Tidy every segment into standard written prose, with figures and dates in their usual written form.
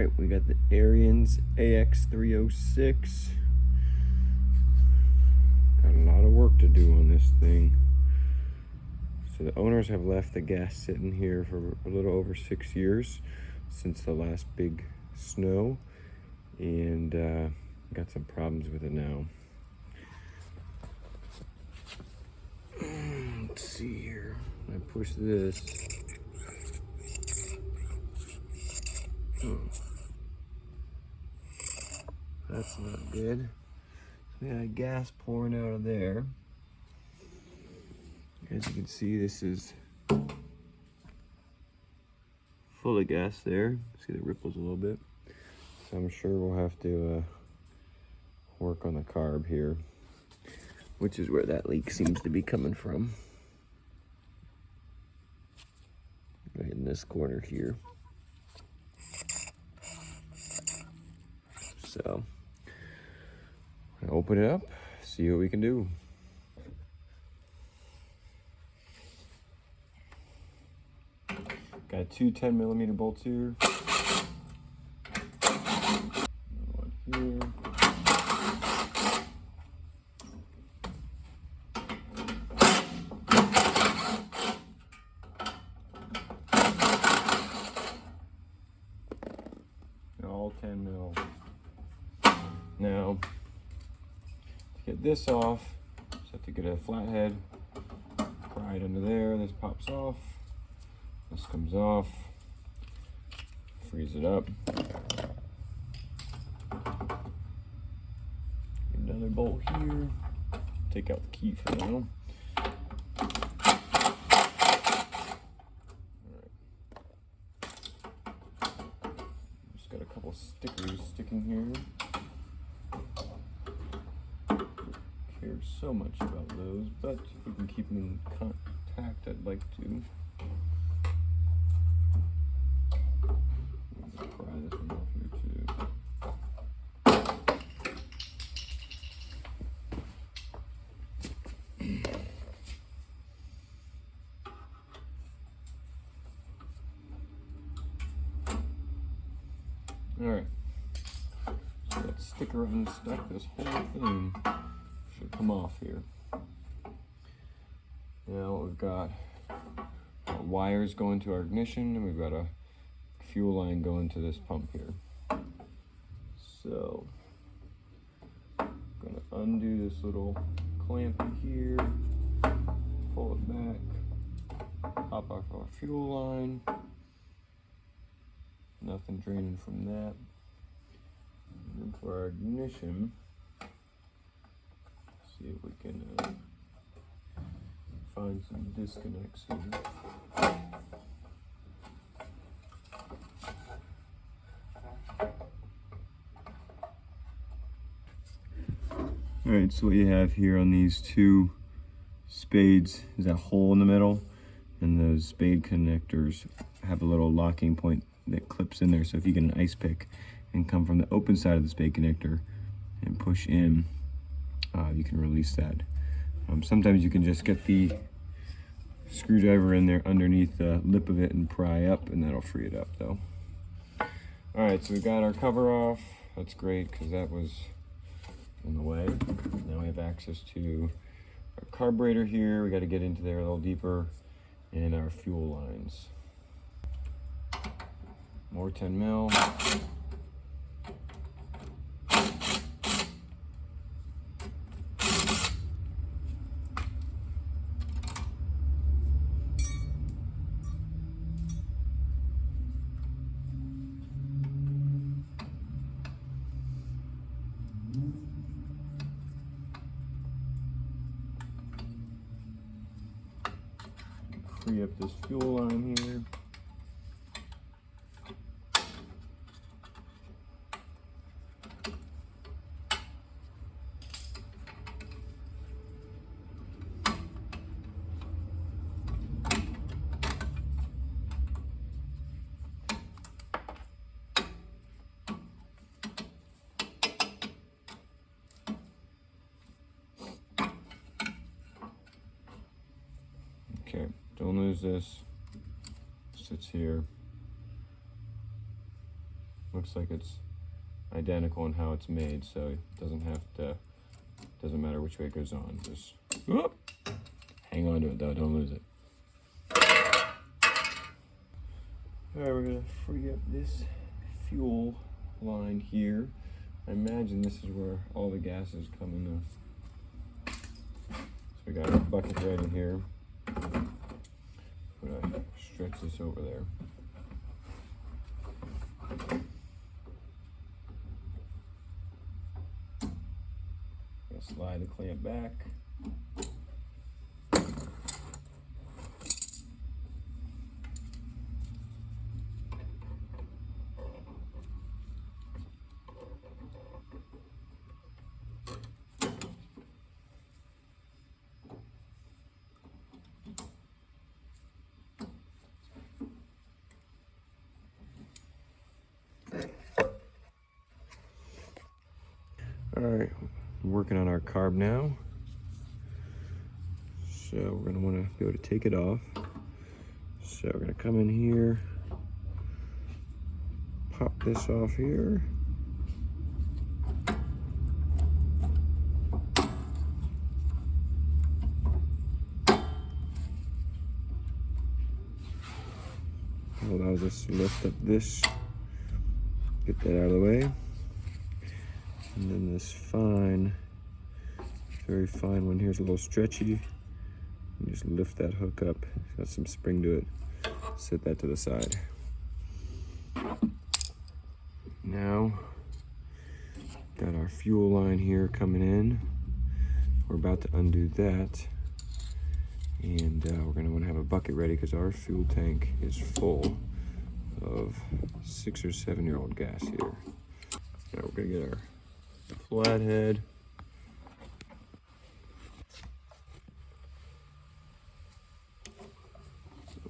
Alright, we got the Ariens AX306. Got a lot of work to do on this thing. So the owners have left the gas sitting here for a little over 6 years since the last big snow, and got some problems with it now. Let's see here. I push this. That's not good. We got gas pouring out of there. As you can see, this is full of gas there. See the ripples a little bit. So I'm sure we'll have to work on the carb here, which is where that leak seems to be coming from. Right in this corner here. So, I'm gonna open it up, see what we can do. Got 2 10mm bolts here. One here. All 10mm. Now, to get this off, just have to get a flathead, pry it under there. This pops off. This comes off. Freeze it up. Another bolt here. Take out the key for now. Just got a couple stickers sticking here. Care so much about those, but if we can keep them in contact, I'd like to. Pry this one off here too. Alright, so that sticker unstuck. This whole thing should come off here. Now we've got wires going to our ignition, and we've got a fuel line going to this pump here. So I'm gonna undo this little clamp here, pull it back, pop off our fuel line. Nothing draining from that. And then for our ignition, see if we can find some disconnects here. Alright, so what you have here on these two spades is a hole in the middle, and those spade connectors have a little locking point that clips in there. So if you get an ice pick and come from the open side of the spade connector and push in, you can release that. Sometimes you can just get the screwdriver in there underneath the lip of it and pry up, and that'll free it up though. Alright, so we got our cover off. That's great because that was in the way. Now we have access to our carburetor here. We got to get into there a little deeper, and our fuel lines. More 10mm. Free up this fuel line here. Okay, don't lose this. Sits here. Looks like it's identical in how it's made, so it doesn't matter which way it goes on. Just whoop, hang on to it though, don't lose it. All right, we're gonna free up this fuel line here. I imagine this is where all the gases come in. So we got our bucket ready here. We're gonna stretch this over there. Slide the clamp back. All right, I'm working on our carb now. So we're gonna wanna be able to take it off. So we're gonna come in here, pop this off here. Allows us to lift up this, get that out of the way. And then this fine, very fine one here's a little stretchy. You just lift that hook up. It's got some spring to it. Set that to the side. Now, got our fuel line here coming in. We're about to undo that. And we're gonna wanna have a bucket ready because our fuel tank is full of 6 or 7 year old gas here. Now we're gonna get our flathead.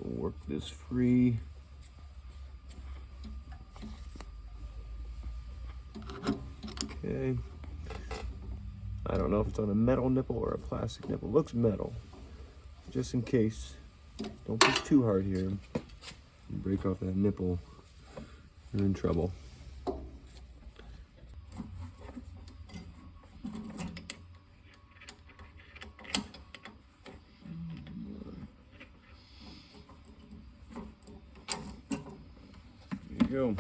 Work this free. Okay. I don't know if it's on a metal nipple or a plastic nipple. Looks metal. Just in case. Don't push too hard here. Break off that nipple. You're in trouble. Go.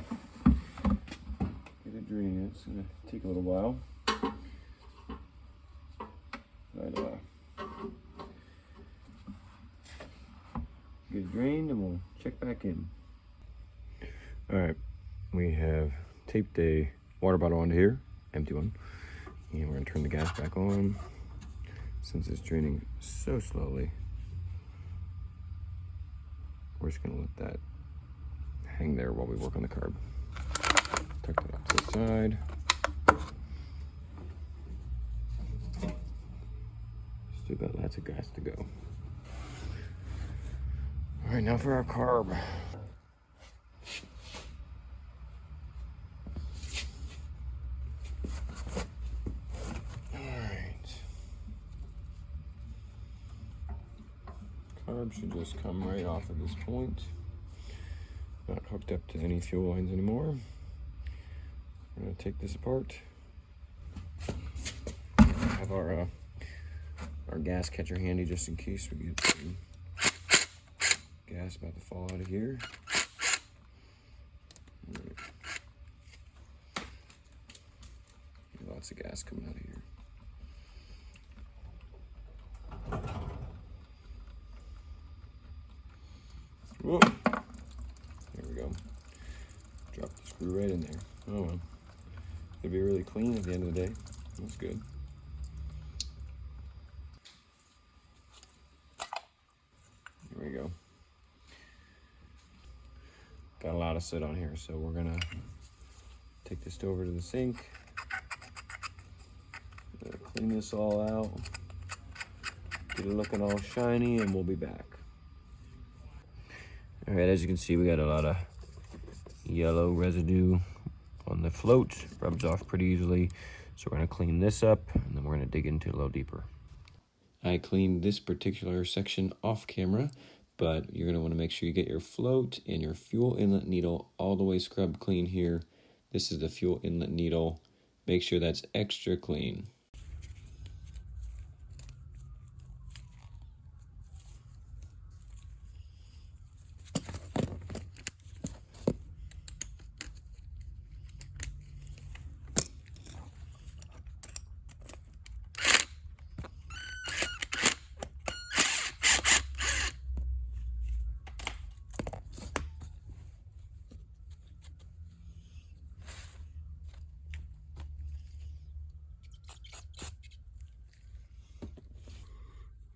Get it drained. It's gonna take a little while. But get it drained and we'll check back in. All right, we have taped a water bottle onto here, empty one, and we're gonna turn the gas back on. Since it's draining so slowly, we're just gonna let that hang there while we work on the carb. Tuck that up to the side. Still got lots of gas to go. All right, now for our carb. All right. Carb should just come right off at this point. Not hooked up to any fuel lines anymore. We're gonna take this apart. Have our gas catcher handy just in case we get some gas about to fall out of here. Right. Lots of gas coming out of here. Whoa. There we go. Drop the screw right in there. Oh well. It'll be really clean at the end of the day. That's good. There we go. Got a lot of soot on here, so we're gonna take this over to the sink. Clean this all out. Get it looking all shiny, and we'll be back. All right, as you can see, we got a lot of yellow residue on the float. Rubs off pretty easily. So we're gonna clean this up, and then we're gonna dig into it a little deeper. I cleaned this particular section off camera, but you're gonna wanna make sure you get your float and your fuel inlet needle all the way scrubbed clean here This is the fuel inlet needle. Make sure that's extra clean.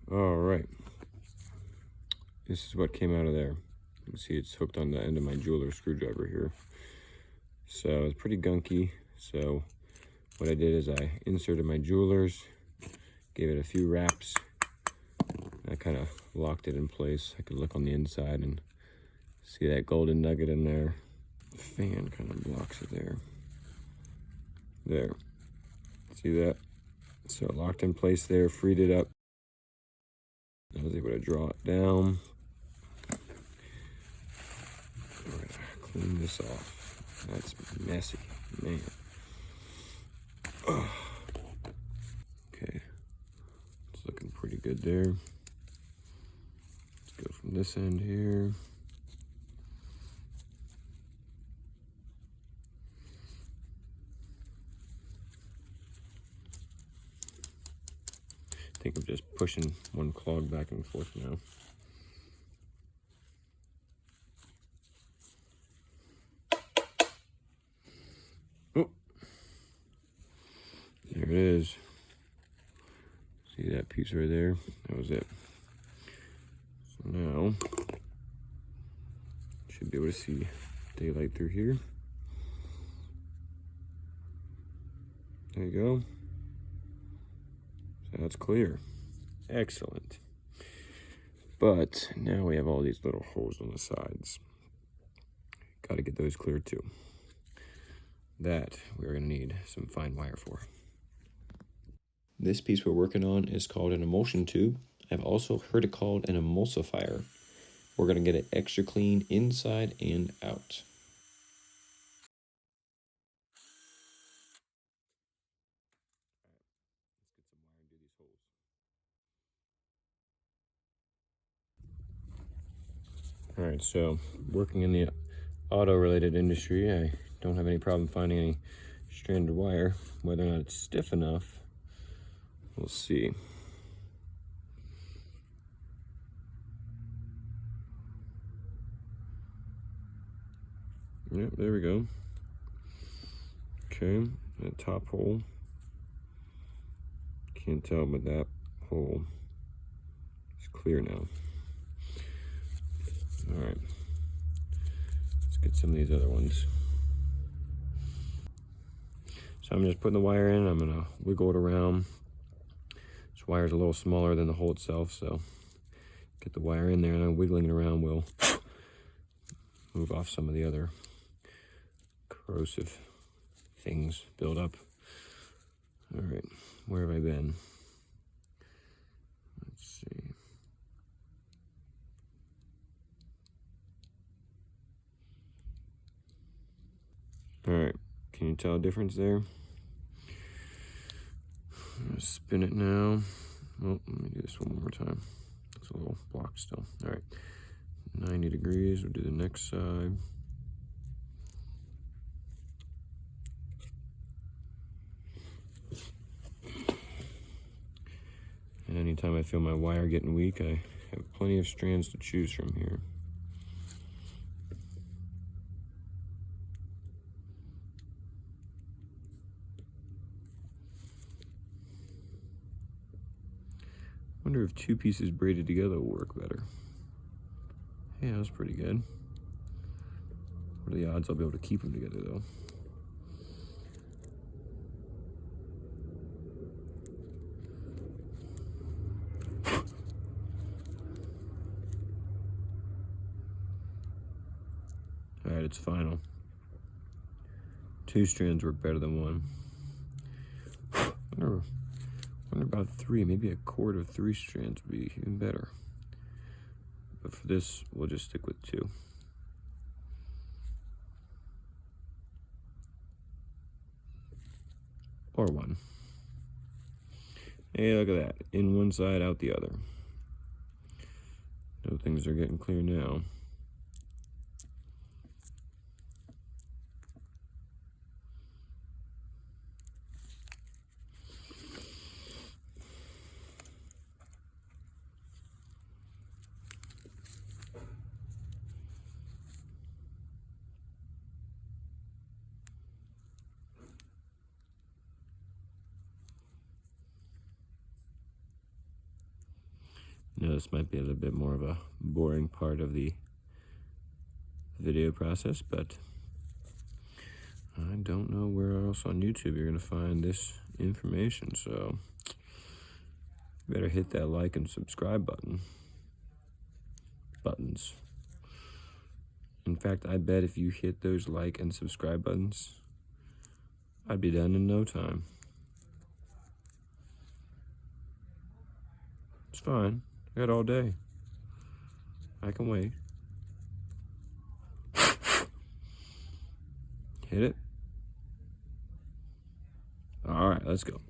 All right, this is what came out of there. You can see it's hooked on the end of my jeweler screwdriver here. So it's pretty gunky. So what I did is I inserted my jewelers, gave it a few wraps. I kind of locked it in place. I could look on the inside and see that golden nugget in there. The fan kind of blocks it there. There, see that? So it locked in place there, freed it up. I was able to draw it down. All right, clean this off. That's messy, man. Oh. Okay, it's looking pretty good there. Let's go from this end here. I think I'm just pushing one clog back and forth now. Oh, there it is. See that piece right there? That was it. So now, should be able to see daylight through here. There you go. So that's clear. Excellent. But now we have all these little holes on the sides. Got to get those clear too. That we're going to need some fine wire for. This piece we're working on is called an emulsion tube. I've also heard it called an emulsifier. We're going to get it extra clean inside and out. All right, so working in the auto-related industry, I don't have any problem finding any stranded wire. Whether or not it's stiff enough, we'll see. Yep, there we go. Okay, that top hole. Can't tell, but that hole is clear now. All right, let's get some of these other ones. So I'm just putting the wire in. I'm gonna wiggle it around. This wire's a little smaller than the hole itself, so get the wire in there, and I'm wiggling it around. We'll move off some of the other corrosive things build up. All right, where have I been? Let's see. All right, can you tell a difference there? I'm gonna spin it now. Oh, let me do this one more time. It's a little blocked still. All right, 90 degrees, we'll do the next side. And anytime I feel my wire getting weak, I have plenty of strands to choose from here. I wonder if two pieces braided together will work better. Yeah, that was pretty good. What are the odds I'll be able to keep them together though? All right, it's final. Two strands work better than one. I wonder about three. Maybe a cord of 3 strands would be even better. But for this, we'll just stick with 2. or one. Hey, look at that. In one side, out the other. So things are getting clear now. Now this might be a little bit more of a boring part of the video process, but I don't know where else on YouTube you're gonna find this information, so you better hit that like and subscribe buttons. In fact, I bet if you hit those like and subscribe buttons, I'd be done in no time. It's fine. I got all day. I can wait. Hit it. All right, let's go.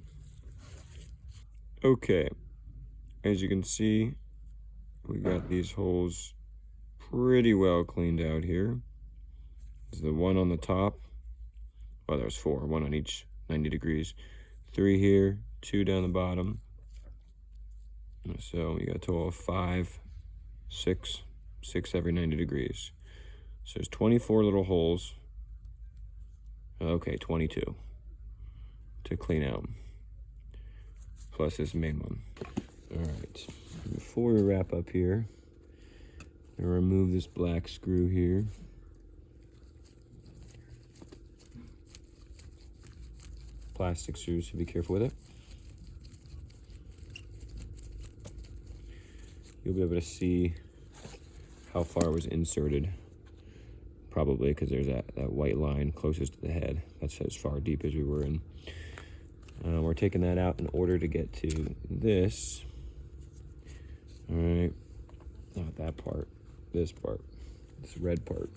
Okay, as you can see, we got these holes pretty well cleaned out here. There's the one on the top. Well, there's four, one on each 90 degrees. 3 here, 2 down the bottom. So we got a total of 5, 6 every 90 degrees. So there's 24 little holes. Okay, 22 to clean out. Plus this main one. All right, before we wrap up here, I'm gonna remove this black screw here. Plastic screws, so be careful with it. You'll be able to see how far it was inserted. Probably because there's that white line closest to the head. That's as far deep as we were in. We're taking that out in order to get to this. All right, not that part, this part, this red part.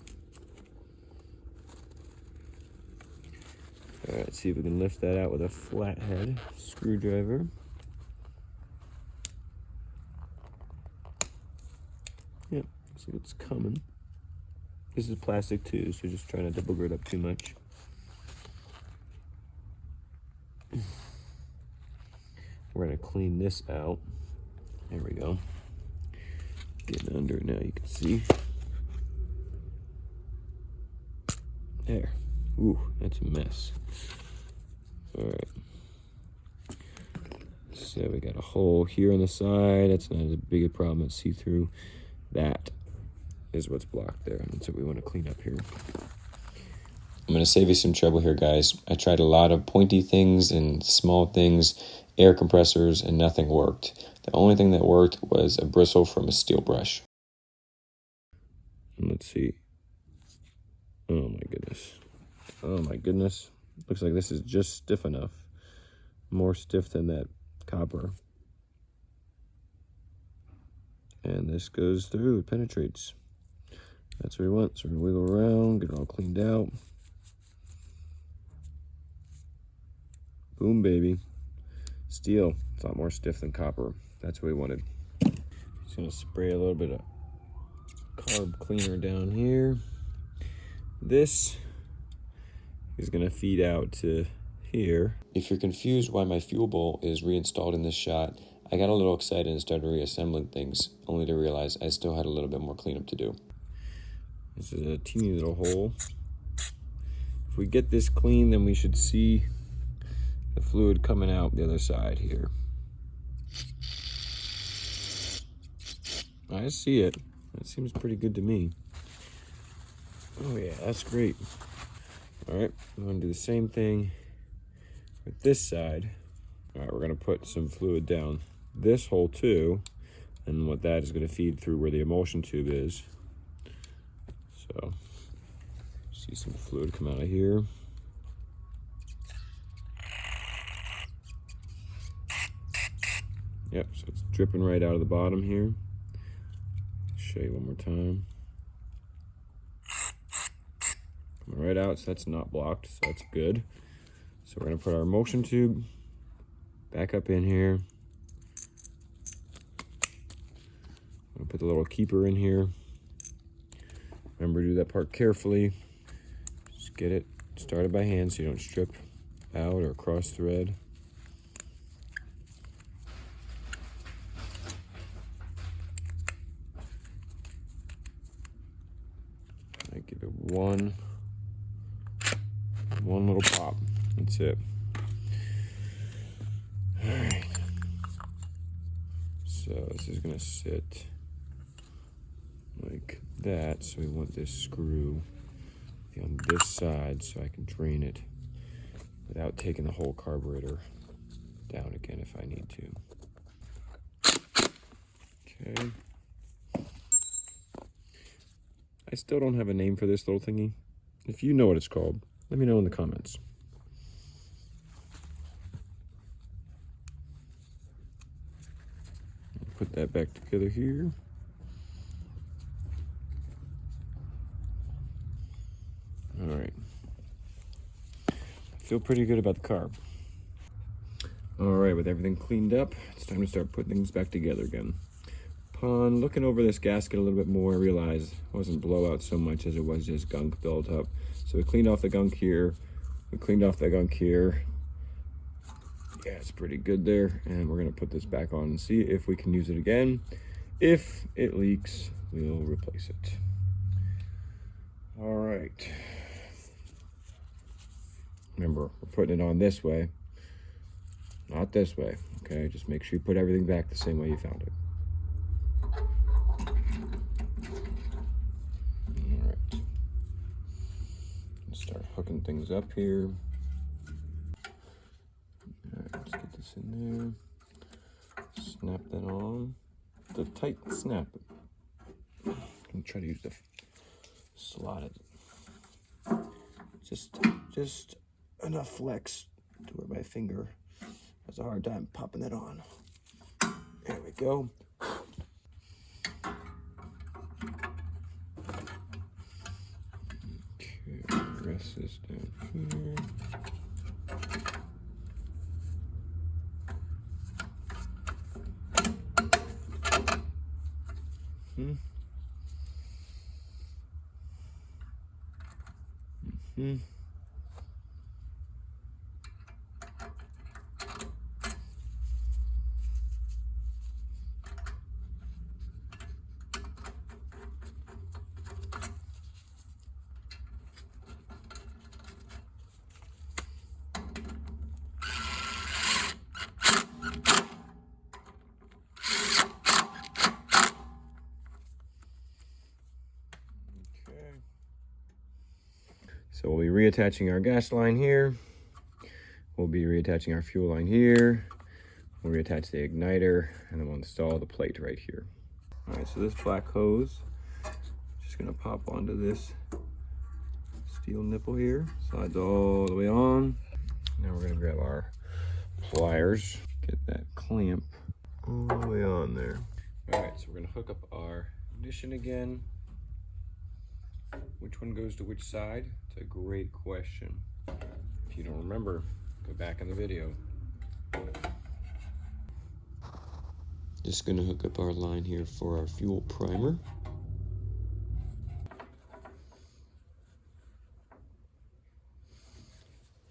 All right, see if we can lift that out with a flathead screwdriver. Yep, so it's coming. This is plastic too, so just try not to booger it up too much. We're gonna clean this out. There we go. Getting under it now, you can see. There. Ooh, that's a mess. All right. So we got a hole here on the side. That's not as big a problem as see-through. That is what's blocked there. That's what we want to clean up here. I'm going to save you some trouble here, guys. I tried a lot of pointy things and small things, air compressors, and nothing worked. The only thing that worked was a bristle from a steel brush. Let's see. Oh my goodness. Oh my goodness. Looks like this is just stiff enough. More stiff than that copper. And this goes through, it penetrates. That's what we want. So we're gonna wiggle around, get it all cleaned out. Boom, baby. Steel, it's a lot more stiff than copper. That's what we wanted. Just gonna spray a little bit of carb cleaner down here. This is gonna feed out to here. If you're confused why my fuel bowl is reinstalled in this shot, I got a little excited and started reassembling things, only to realize I still had a little bit more cleanup to do. This is a teeny little hole. If we get this clean, then we should see the fluid coming out the other side here. I see it. That seems pretty good to me. Oh yeah, that's great. All right, I'm gonna do the same thing with this side. All right, we're gonna put some fluid down this hole too, and what that is gonna feed through where the emulsion tube is. So, see some fluid come out of here. Yep, so it's dripping right out of the bottom here. Show you one more time. Coming right out, so that's not blocked, so that's good. So we're gonna put our motion tube back up in here. I'm gonna put the little keeper in here. Remember to do that part carefully. Just get it started by hand so you don't strip out or cross thread. I give it one little pop. That's it. All right. So this is gonna sit like that. So we want this screw to be on this side so I can drain it without taking the whole carburetor down again if I need to. Okay. I still don't have a name for this little thingy. If you know what it's called, let me know in the comments. Put that back together here. All right. I feel pretty good about the carb. All right, with everything cleaned up, it's time to start putting things back together again. Upon looking over this gasket a little bit more, I realized it wasn't blowout so much as it was just gunk built up. So we cleaned off the gunk here. We cleaned off the gunk here. Yeah, it's pretty good there. And we're gonna put this back on and see if we can use it again. If it leaks, we'll replace it. All right. Remember, we're putting it on this way, not this way, okay? Just make sure you put everything back the same way you found it. All right. Let's start hooking things up here. All right, let's get this in there. Snap that on. The tight snap. I'm gonna try to use the slotted. Just enough flex to where my finger has a hard time popping it on. There we go. Okay, rest this down here. So we'll be reattaching our gas line here. We'll be reattaching our fuel line here. We'll reattach the igniter, and then we'll install the plate right here. All right, so this black hose, just gonna pop onto this steel nipple here. Slides all the way on. Now we're gonna grab our pliers, get that clamp all the way on there. All right, so we're gonna hook up our ignition again. Which one goes to which side? It's a great question. If you don't remember, go back in the video. Just gonna hook up our line here for our fuel primer.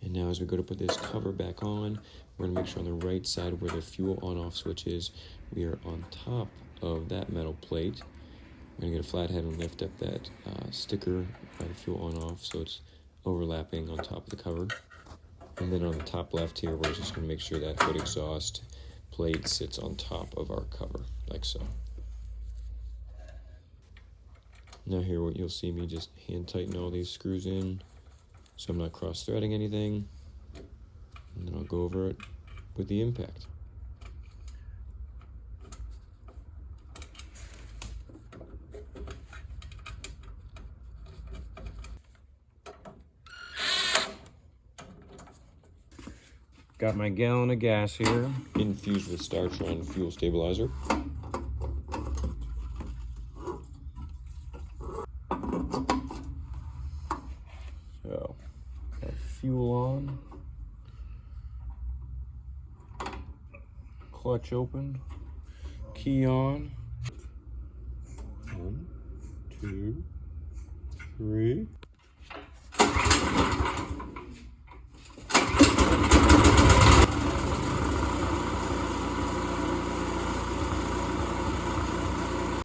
And now as we go to put this cover back on, we're gonna make sure on the right side where the fuel on-off switch is, we are on top of that metal plate. We're gonna get a flathead and lift up that sticker by the fuel on-off so it's overlapping on top of the cover. And then on the top left here, we're just gonna make sure that hood exhaust plate sits on top of our cover, like so. Now here what you'll see me just hand tighten all these screws in so I'm not cross-threading anything. And then I'll go over it with the impact. Got my gallon of gas here, infused with Startron fuel stabilizer. So, got fuel on. clutch open, key on. 1, 2, 3.